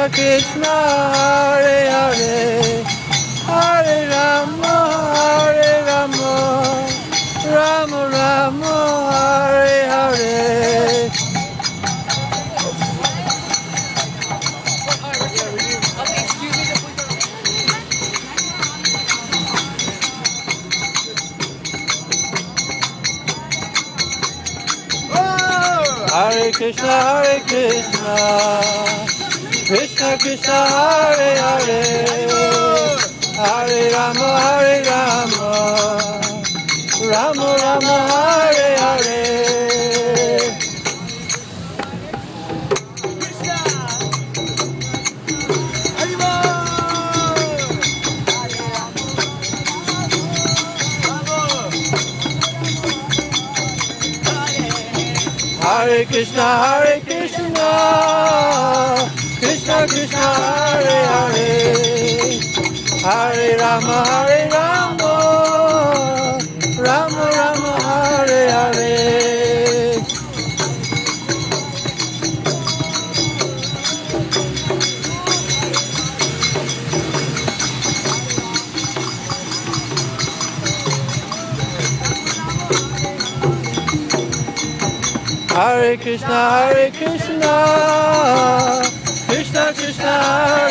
Krishna, Hare Hare, Hare Rama, Hare Rama, Rama Rama, Hare Hare. Hare Krishna, Krishna Krishna, Hare Hare, Hare Rama, Rama Rama, Hare Hare. Hare Krishna, Krishna Krishna, Hare Hare, Hare Rama, Rama Rama, Hare Hare. Hare Krishna, Krishna Krishna, Hare